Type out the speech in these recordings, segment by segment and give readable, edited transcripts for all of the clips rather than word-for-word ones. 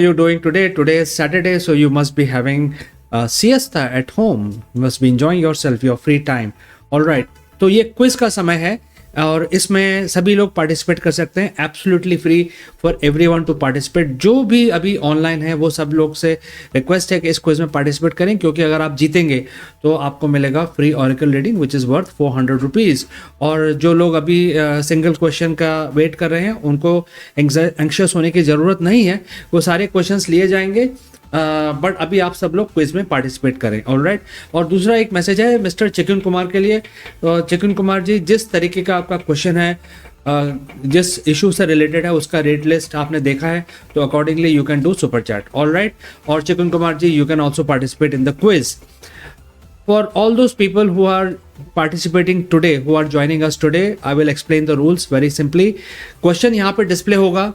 You doing today? Today is Saturday, so you must be having a siesta at home. You must be enjoying yourself, your free time. All right. तो ये quiz का समय है और इसमें सभी लोग पार्टिसिपेट कर सकते हैं. Absolutely free for everyone to participate. जो भी अभी ऑनलाइन है वो सब लोग से रिक्वेस्ट है कि इस क्विज में पार्टिसिपेट करें, क्योंकि अगर आप जीतेंगे तो आपको मिलेगा free oracle reading which is worth 400 rupees. और जो लोग अभी सिंगल क्वेश्चन का वेट कर रहे हैं उनको एंक्शियस होने की ज़रूरत नहीं है. वो सारे क्वेश्चंस लिए जाएंगे, बट अभी आप सब लोग क्विज में पार्टिसिपेट करें. ऑलराइट. और दूसरा एक मैसेज है मिस्टर चिकन कुमार के लिए. चिकन कुमार जी, जिस तरीके का आपका क्वेश्चन है, जिस इशू से रिलेटेड है, उसका रेट लिस्ट आपने देखा है, तो accordingly you can do super chat. Alright. और चिकन Kumar ji, you can also participate in the quiz. For all those people who are participating today, who are joining us today, I will explain the rules very simply. Question यहाँ पे display होगा.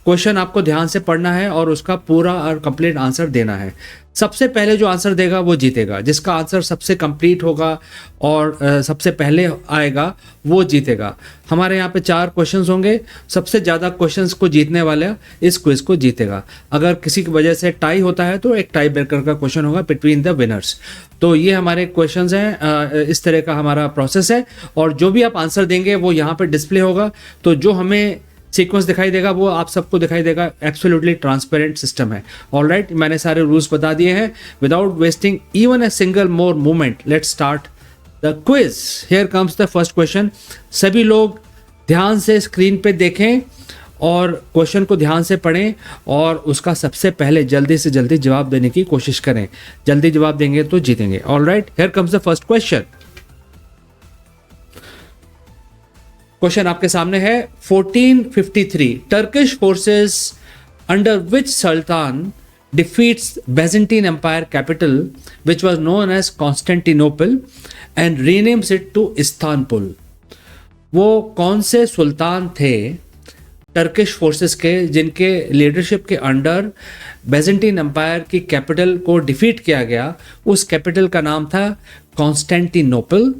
Question आपको ध्यान से पढ़ना है और उसका पूरा और कंप्लीट आंसर देना है. सबसे पहले जो आंसर देगा वो जीतेगा. जिसका आंसर सबसे कंप्लीट होगा और सबसे पहले आएगा वो जीतेगा. हमारे यहाँ पे 4 क्वेश्चंस होंगे. सबसे ज़्यादा क्वेश्चंस को जीतने वाला इस क्विज को जीतेगा. अगर किसी की वजह से टाई होता है तो एक टाई ब्रेकर का क्वेश्चन होगा बिटवीन द विनर्स. तो ये हमारे क्वेश्चंस हैं. इस तरह का हमारा प्रोसेस है. और जो भी आप आंसर देंगे वो यहाँ पे डिस्प्ले होगा. तो जो हमें सीक्वेंस दिखाई देगा वो आप सबको दिखाई देगा. एब्सोल्युटली ट्रांसपेरेंट सिस्टम है. ऑलराइट. मैंने सारे रूल्स बता दिए हैं. Without wasting even a single more moment, let's start the quiz. Here comes the first question. सभी लोग ध्यान से स्क्रीन पे देखें और क्वेश्चन को ध्यान से पढ़ें और उसका सबसे पहले जल्दी से जल्दी जवाब देने की कोशिश करें. जल्दी जवाब देंगे तो जीतेंगे. Alright. Here comes the first question. Question आपके सामने है. 1453 Turkish forces under which sultan defeats Byzantine empire capital which was known as Constantinople and renames it to Istanbul. वो कौन से सुल्तान थे टर्किश फोर्सेस के जिनके लीडरशिप के अंडर बेजेंटीन एम्पायर की कैपिटल को डिफीट किया गया? उस कैपिटल का नाम था कॉन्स्टेंटिनोपल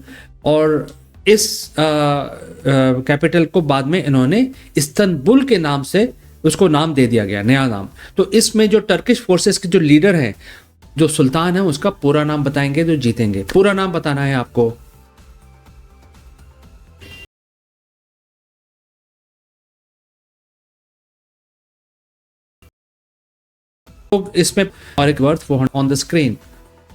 और इस कैपिटल को बाद में इन्होंने इस्तांबुल के नाम से उसको नाम दे दिया गया, नया नाम. तो इसमें जो टर्किश फोर्सेस के जो लीडर हैं, जो सुल्तान है, उसका पूरा नाम बताएंगे तो जीतेंगे. पूरा नाम बताना है आपको. तो इसमें और एक वर्ड ऑन द स्क्रीन.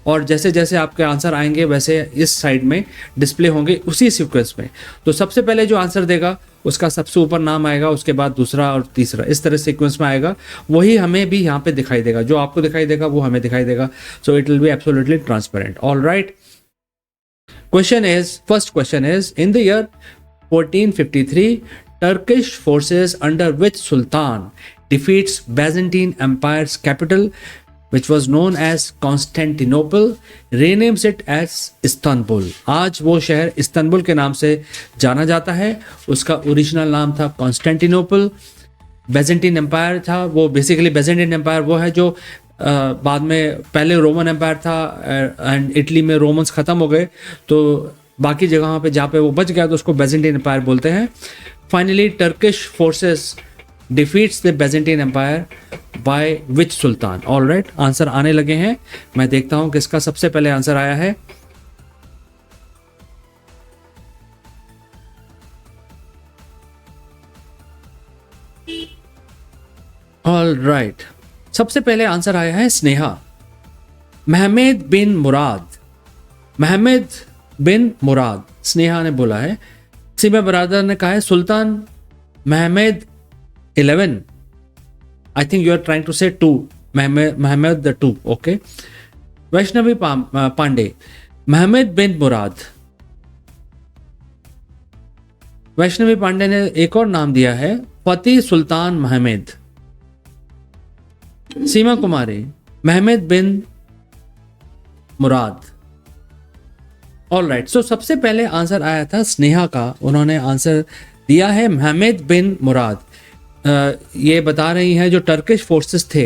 और जैसे जैसे आपके आंसर आएंगे वैसे इस साइड में डिस्प्ले होंगे उसी सीक्वेंस में. तो सबसे पहले जो आंसर देगा उसका सबसे ऊपर नाम आएगा, उसके बाद दूसरा और तीसरा, इस तरह सीक्वेंस में आएगा. वही हमें भी यहाँ पे दिखाई देगा. जो आपको दिखाई देगा वो हमें दिखाई देगा. So it will be absolutely transparent. Alright. First question is in the year 1453 Turkish forces under which sultan defeats Byzantine Empire's capital which was known as Constantinople, renames it as Istanbul. आज वो शहर Istanbul के नाम से जाना जाता है. उसका ओरिजिनल नाम था कॉन्स्टेंटिनोपल. बेजेंटीन एम्पायर था वो. बेसिकली बेजेंटीन एम्पायर वो है जो बाद में, पहले रोमन एम्पायर था एंड इटली में रोमन्स ख़त्म हो गए तो बाकी जगहों पे जहाँ पे वो बच गया तो उसको बेजेंटीन एम्पायर बोलते हैं. Finally Turkish forces defeats the Byzantine empire by which sultan. Alright. Answer आने लगे हैं. मैं देखता हूं किसका सबसे पहले आंसर आया है. ऑलराइट. सबसे पहले आंसर आया है स्नेहा. महमेद बिन मुराद. महमेद बिन मुराद स्नेहा ने बोला है. सीमा बरादर ने कहा है सुल्तान महमेद 11. I think you are trying to say 2. Mehmed the 2. Okay. Vaishnavi Pandey. महमेद बिन मुराद. वैष्णवी पांडे ने एक और नाम दिया है फतेह सुल्तान महमेद. सीमा कुमारी महमेद बिन मुराद. All right. सो सबसे पहले आंसर आया था स्नेहा का. उन्होंने आंसर दिया है महमेद बिन मुराद. ये बता रही हैं जो टर्किश फोर्सेस थे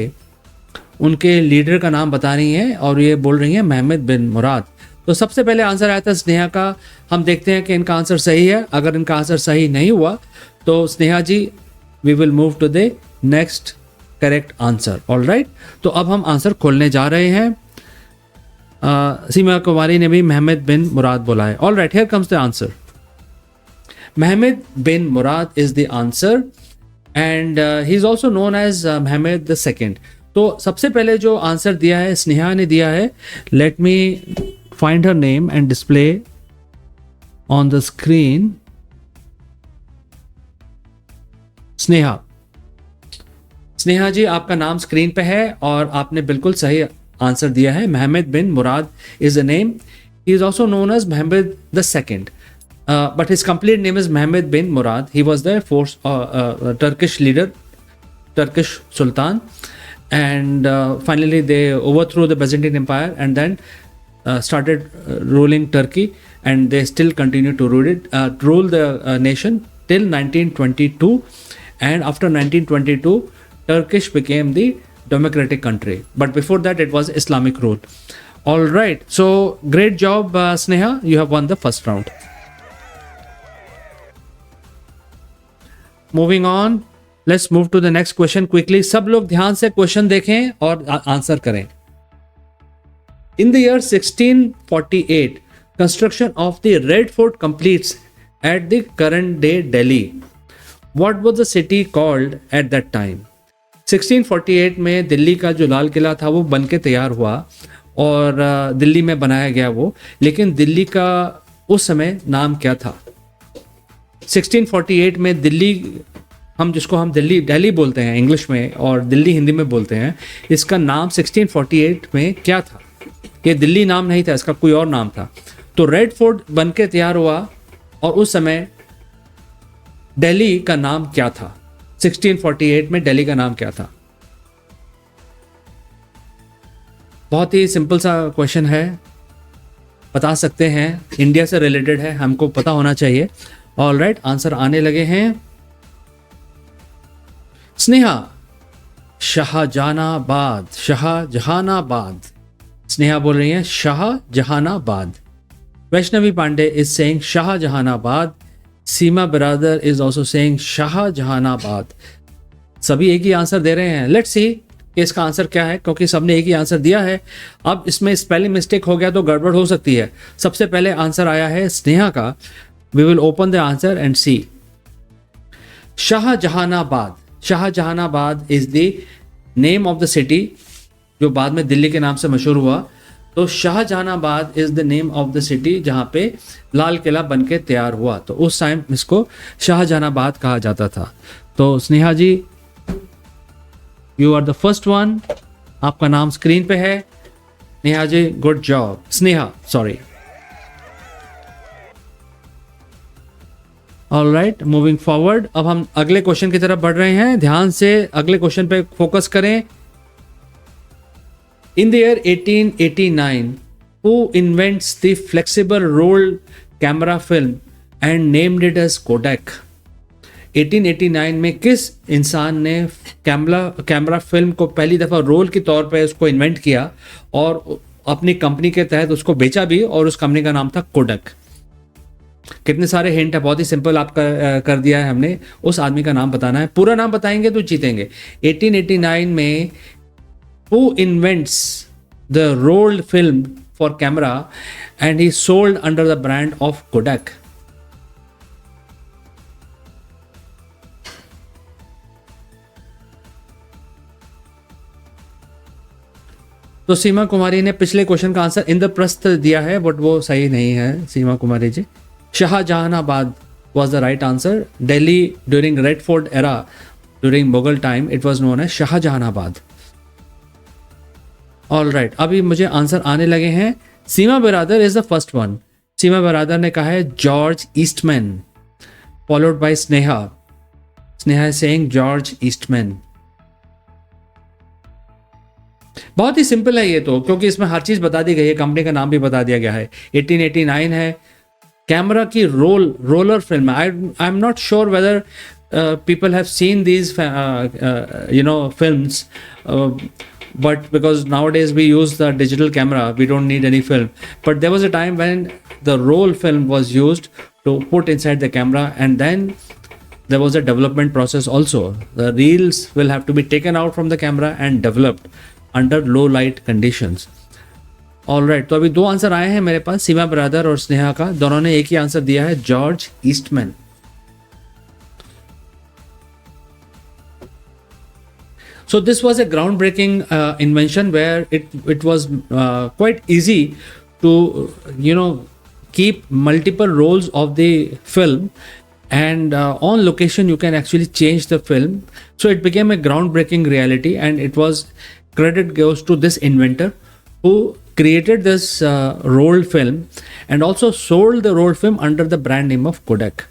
उनके लीडर का नाम बता रही हैं और ये बोल रही हैं महमेद बिन मुराद. तो सबसे पहले आंसर आया था स्नेहा का. हम देखते हैं कि इनका आंसर सही है. अगर इनका आंसर सही नहीं हुआ तो Sneha ji we will move to the next correct answer. Alright, तो अब हम आंसर खोलने जा रहे हैं। सीमा कुमारी ने भी महमद बिन मुराद बोला है। Alright, here comes the answer. Mehmed bin Murad is the answer and he is also known as Mehmed the second. तो सबसे पहले जो आंसर दिया है स्नेहा ने दिया है। Let me find her name and display on the screen. Sneha, Sneha ji आपका नाम स्क्रीन पे है और आपने बिल्कुल सही आंसर दिया है। Mehmed bin Murad is the name. He is also known as Mehmed the second, but his complete name is Mehmed bin Murad. He was the Turkish leader, Turkish Sultan, and finally they overthrew the Byzantine Empire and then started ruling Turkey, and they still continue to rule the nation till 1922. And after 1922, Turkish became the democratic country. But before that, it was Islamic rule. All right. So great job, Sneha. You have won the first round. Moving on, let's move to the next question quickly. सब लोग ध्यान से question देखें और answer करें। In the year 1648 construction of the Red Fort completes at the current day Delhi. What was the city called at that time? 1648 में दिल्ली का जो लाल किला था वो बन के तैयार हुआ और दिल्ली में बनाया गया वो, लेकिन दिल्ली का उस समय नाम क्या था? 1648 में दिल्ली, हम जिसको हम दिल्ली बोलते हैं इंग्लिश में और दिल्ली हिंदी में बोलते हैं, इसका नाम 1648 में क्या था? ये दिल्ली नाम नहीं था, इसका कोई और नाम था। तो रेड फोर्ट बन के तैयार हुआ और उस समय दिल्ली का नाम क्या था? 1648 में दिल्ली का नाम क्या था? बहुत ही सिंपल सा क्वेश्चन है, बता सकते हैं, इंडिया से रिलेटेड है, हमको पता होना चाहिए। ऑलराइट, आंसर आने लगे हैं। स्नेहा, शाहजहानाबाद, शाहजहानाबाद। स्नेहा बोल रही हैं Shahjahanabad. Vaishnavi Pandey is saying Shahjahanabad. Seema Biradar is also saying Shahjahanabad. सभी एक ही आंसर दे रहे हैं। लेट्स सी कि इसका आंसर क्या है, क्योंकि सबने एक ही आंसर दिया है। अब इसमें स्पेलिंग मिस्टेक हो गया तो गड़बड़ हो सकती है। सबसे पहले आंसर आया है स्नेहा का। We will open the answer and see. Shahjahanabad, Shahjahanabad is the name of the city जो बाद में दिल्ली के नाम से मशहूर हुआ। तो Shahjahanabad is the name of the city जहाँ पे लाल किला बन के तैयार हुआ, तो उस टाइम इसको शाहजहानाबाद कहा जाता था। तो स्नेहा जी, you are the first one, आपका नाम स्क्रीन पे है। Neha ji, good job. Sneha, sorry. All right, moving forward, अब हम अगले क्वेश्चन की तरफ बढ़ रहे हैं। ध्यान से अगले क्वेश्चन पे फोकस करें। In the year 1889 who invents the flexible roll camera film and named it as Kodak? 1889 में किस इंसान ने कैमरा फिल्म को पहली दफा रोल के तौर पे उसको इन्वेंट किया और अपनी कंपनी के तहत उसको बेचा भी, और उस कंपनी का नाम था कोडक। कितने सारे हिंट है, बहुत ही सिंपल आपका कर दिया है हमने। उस आदमी का नाम बताना है, पूरा नाम बताएंगे तो जीतेंगे। 1889 में who invents the rolled film for camera and he sold under the brand of Kodak? तो सीमा कुमारी ने पिछले क्वेश्चन का आंसर इंद्रप्रस्थ दिया है, बट वो सही नहीं है सीमा Kumari ji. Shahjahanabad was the right answer. Delhi during Red Fort era, during Mughal time, it was known as Shahjahanabad. All right, अभी मुझे आंसर आने लगे हैं। सीमा Biradar is the first one. सीमा बिरादर ने कहा है George Eastman, followed by Sneha. Sneha saying George Eastman. बहुत ही सिंपल है ये तो, क्योंकि इसमें हर चीज बता दी गई है, कंपनी का नाम भी बता दिया गया है। 1889 है, कैमरा की roller film. I am not sure whether people have seen these films, but because nowadays we use the digital camera, we don't need any film. But there was a time when the roll film was used to put inside the camera, and then there was a development process also. The reels will have to be taken out from the camera and developed under low light conditions. Alright, तो अभी दो answer आए हैं मेरे पास, सीमा brother और स्नेहा का, दोनों ने एक ही आंसर दिया है, George Eastman. So this was a groundbreaking invention where it was quite easy to keep multiple rolls of the film, and on location you can actually change the film. So it became a groundbreaking reality, and it was credit goes to this inventor who created this rolled film and also sold the rolled film under the brand name of Kodak.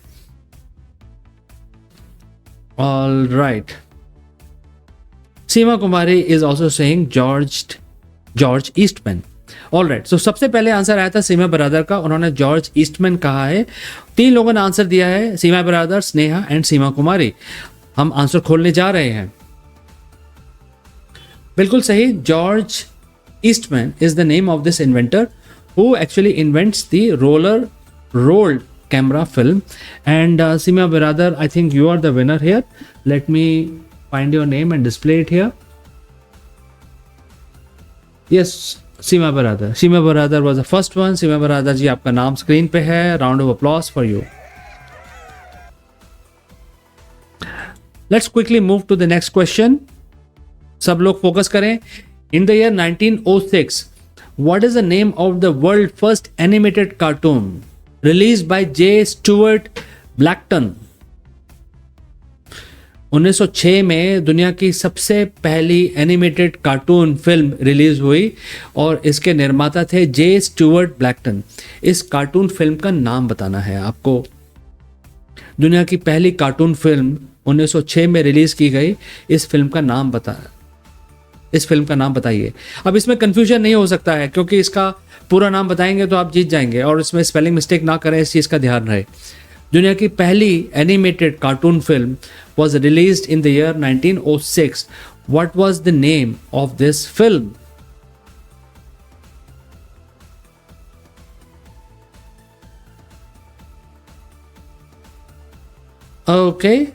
All right. Seema Kumari is also saying George Eastman. All right. So सबसे पहले answer आया था सीमा brother का, उन्होंने George Eastman कहा है. 3 लोगों ने आंसर दिया है, सीमा ब्रदर, स्नेहा एंड सीमा कुमारी. हम आंसर खोलने जा रहे हैं. बिल्कुल सही, George Eastman is the name of this inventor who actually invents the rolled camera film. And Seema Brother, I think you are the winner here. Let me find your name and display it here. Yes, Seema Brother was the first one. Seema Brother जी, आपका नाम screen पे है. Round of applause for you. Let's quickly move to the next question. सब लोग focus करें. In the year 1906, what is the name of the world's first animated cartoon released by J. Stuart Blackton? 1906 में दुनिया की सबसे पहली animated cartoon film release हुई और इसके निर्माता थे जे स्टुअर्ट ब्लैकटन. इस कार्टून फिल्म का नाम बताना है आपको. दुनिया की पहली कार्टून फिल्म 1906 में रिलीज की गई. इस फिल्म का नाम बताइए. अब इसमें कंफ्यूजन नहीं हो सकता है क्योंकि इसका पूरा नाम बताएंगे तो आप जीत जाएंगे, और इसमें स्पेलिंग मिस्टेक ना करें, इस चीज़ का ध्यान रहे. दुनिया की पहली animated cartoon film was released in the year 1906. What was the name of this film? Okay.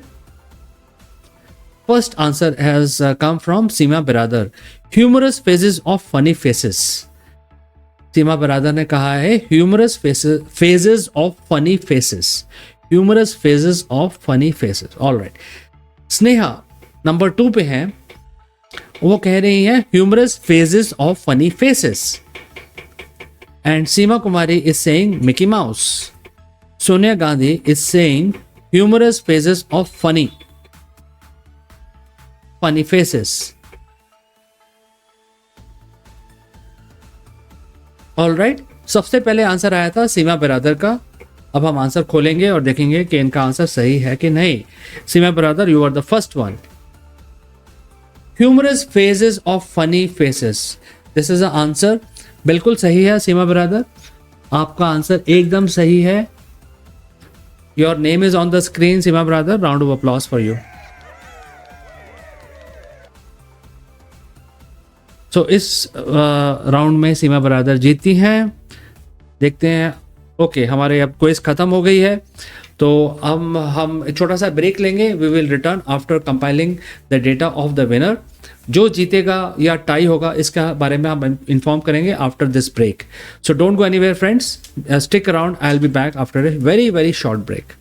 First answer has come from Seema Brother. Humorous Phases of Funny Faces. Seema brother ने कहा है humorous phases of funny faces. Humorous phases of funny faces. All right. Sneha number 2 पे है, वो कह रही है humorous phases of funny faces. And Seema Kumari is saying Mickey Mouse. Sonia Gandhi is saying humorous phases of funny faces. All right. सबसे पहले answer आया था सीमा ब्रदर का. अब हम आंसर खोलेंगे और देखेंगे कि इनका आंसर सही है कि नहीं. Seema brother, you are the first one. Humorous phases of funny faces, this is a answer. बिल्कुल सही है सीमा ब्रदर, आपका आंसर एकदम सही है. Your name is on the screen Seema Biradar. Round of applause for you. So इस राउंड में सीमा ब्रदर जीती हैं. देखते हैं. ओके, हमारे अब क्विज खत्म हो गई है, तो हम एक छोटा सा ब्रेक लेंगे. We will return after compiling the data of the winner. जो जीतेगा या टाई होगा इसका बारे में हम इन्फॉर्म करेंगे after this break. So don't go anywhere friends, stick around. I will be back after a very very short break.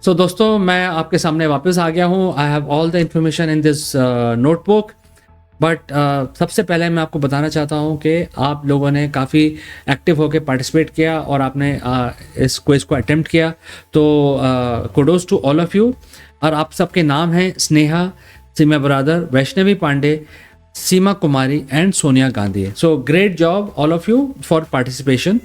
So दोस्तों, मैं आपके सामने वापस आ गया हूँ. I have all the information in this notebook. But सबसे पहले मैं आपको बताना चाहता हूँ कि आप लोगों ने काफ़ी एक्टिव होकर पार्टिसिपेट किया और आपने इस क्विज को अटेम्प्ट किया. तो kudos to all of you. और आप सबके नाम हैं Sneha, Seema Biradar, Vaishnavi Pandey, Seema Kumari and Sonia Gandhi. So great job all of you for participation.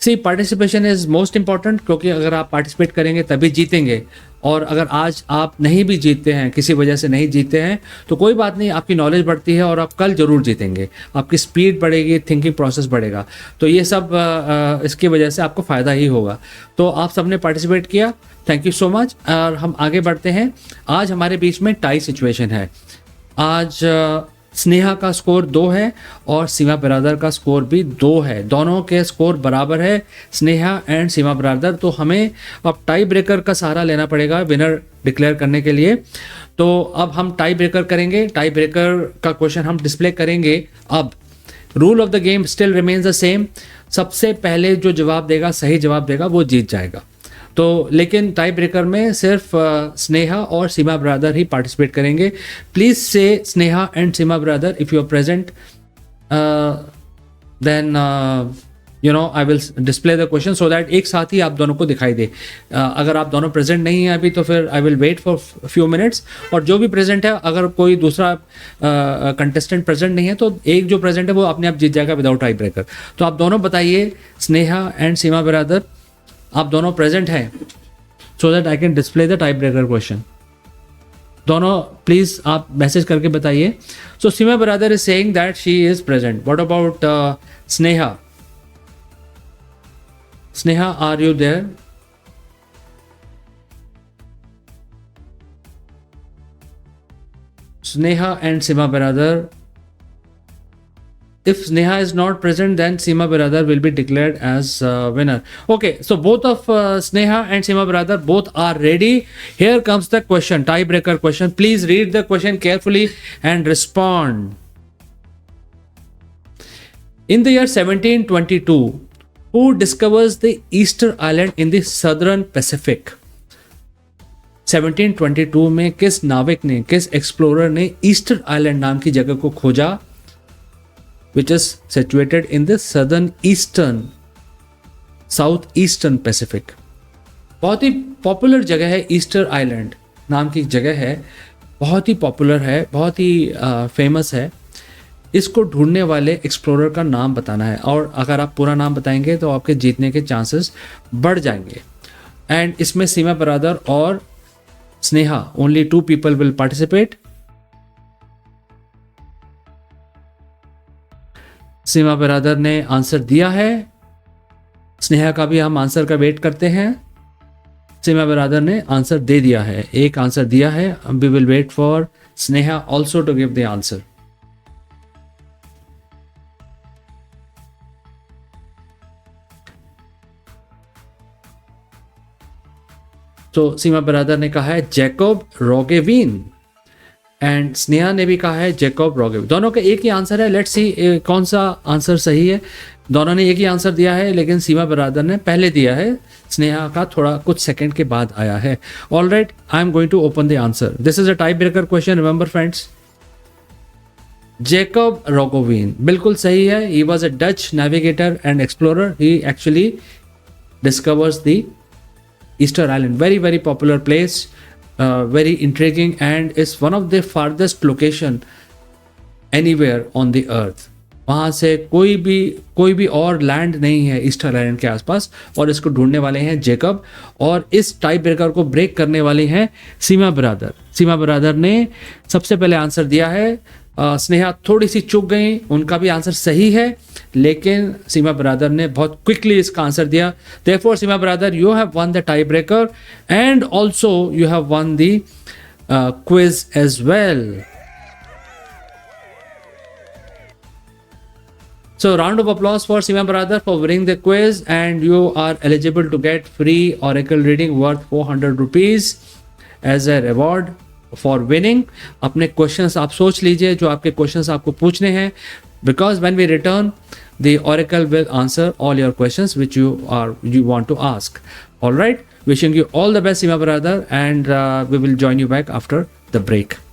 See participation is most important, क्योंकि अगर आप पार्टिसिपेट करेंगे तभी जीतेंगे, और अगर आज आप नहीं भी जीतते हैं, किसी वजह से नहीं जीते हैं, तो कोई बात नहीं, आपकी नॉलेज बढ़ती है और आप कल ज़रूर जीतेंगे, आपकी स्पीड बढ़ेगी, थिंकिंग प्रोसेस बढ़ेगा। तो ये सब इसकी वजह से आपको फ़ायदा ही होगा। तो आप सबने पार्टिसिपेट किया, थैंक यू सो मच। और हम आगे बढ़ते हैं। आज हमारे बीच में टाई सिचुएशन है। आज स्नेहा का स्कोर 2 है और सीमा बिरादर का स्कोर भी 2 है, दोनों के स्कोर बराबर है, स्नेहा एंड सीमा बिरादर। तो हमें अब टाई ब्रेकर का सहारा लेना पड़ेगा विनर डिक्लेयर करने के लिए। तो अब हम टाई ब्रेकर करेंगे। टाई ब्रेकर का क्वेश्चन हम डिस्प्ले करेंगे। अब rule of the game still remains the same, सबसे पहले जो जवाब देगा, सही जवाब देगा, वो जीत जाएगा। तो लेकिन टाई ब्रेकर में सिर्फ स्नेहा और सीमा ब्रदर ही पार्टिसिपेट करेंगे। प्लीज से Sneha and Seema brother, if you are present then you know I will display the question so that एक साथ ही आप दोनों को दिखाई दे। अगर आप दोनों प्रेजेंट नहीं हैं अभी, तो फिर I will wait for few minutes, और जो भी प्रेजेंट है, अगर कोई दूसरा कंटेस्टेंट प्रेजेंट नहीं है तो एक जो प्रेजेंट है वो अपने आप जीत जाएगा विदाउट टाई ब्रेकर। तो आप दोनों बताइए, स्नेहा एंड सीमा ब्रदर, आप दोनों प्रेजेंट हैं, so that I can display the tie breaker question. दोनों प्लीज आप मैसेज करके बताइए। So Seema Biradar is saying that she is present. What about Sneha? Sneha, are you there? Sneha and Seema Biradar. If Sneha is not present, then Seema Biradar will be declared as winner. Okay, so both of Sneha and Seema Biradar both are ready. Here comes the question, tiebreaker question. Please read the question carefully and respond. In the year 1722, who discovers the Easter Island in the Southern Pacific? 1722 में किस नाविक ने, किस explorer ने Easter island नाम की जगह को खोजा, which is situated in the southern eastern, south eastern Pacific. बहुत ही पॉपुलर जगह है, ईस्टर आइलैंड नाम की जगह है, बहुत ही पॉपुलर है, बहुत ही फेमस है। इसको ढूंढने वाले एक्सप्लोरर का नाम बताना है, और अगर आप पूरा नाम बताएंगे तो आपके जीतने के चांसेस बढ़ जाएंगे। एंड इसमें सीमा ब्रदर और Sneha, only 2 people will participate. Seema brother ने आंसर दिया है, स्नेहा का भी हम आंसर का वेट करते हैं। सीमा ब्रदर ने आंसर दे दिया है, एक आंसर दिया है। We will wait for Sneha also to give the answer. तो सीमा ब्रदर ने कहा है जैकब रोगेविन, एंड स्नेहा ने भी कहा है जैकब रोगेविन। दोनों का एक ही आंसर है। लेट्स सी कौन सा आंसर सही है। दोनों ने एक ही आंसर दिया है, लेकिन सीमा ब्रदर ने पहले दिया है, स्नेहा का थोड़ा कुछ सेकंड के बाद आया है। Alright, I am going to open the answer. This is a tie breaker question, remember friends. Jacob Roggeveen बिल्कुल सही है। He was a Dutch navigator and explorer. He actually discovers the Easter Island, very popular place, very intriguing, and is one of the farthest location anywhere on the earth. वहाँ से कोई भी और land नहीं है ईस्टर आइलैंड के आसपास, और इसको ढूंढने वाले हैं जैकब, और इस टाई ब्रेकर को ब्रेक करने वाले हैं सीमा ब्रदर। सीमा ब्रदर ने सबसे पहले आंसर दिया है। स्नेहा थोड़ी सी चूक गई, उनका भी आंसर सही है, लेकिन सीमा ब्रदर ने बहुत क्विकली इसका आंसर दिया। Therefore Seema brother, you have won the tie breaker and also you have won the quiz as well. So round of applause for Seema brother for winning the quiz, and you are eligible to get free oracle reading worth 400 rupees as a reward for winning. अपने questions आप सोच लीजिए जो आपके questions आपको पूछने हैं, because when we return the oracle will answer all your questions which you want to ask. All right, wishing you all the best Seema brother, and we will join you back after the break.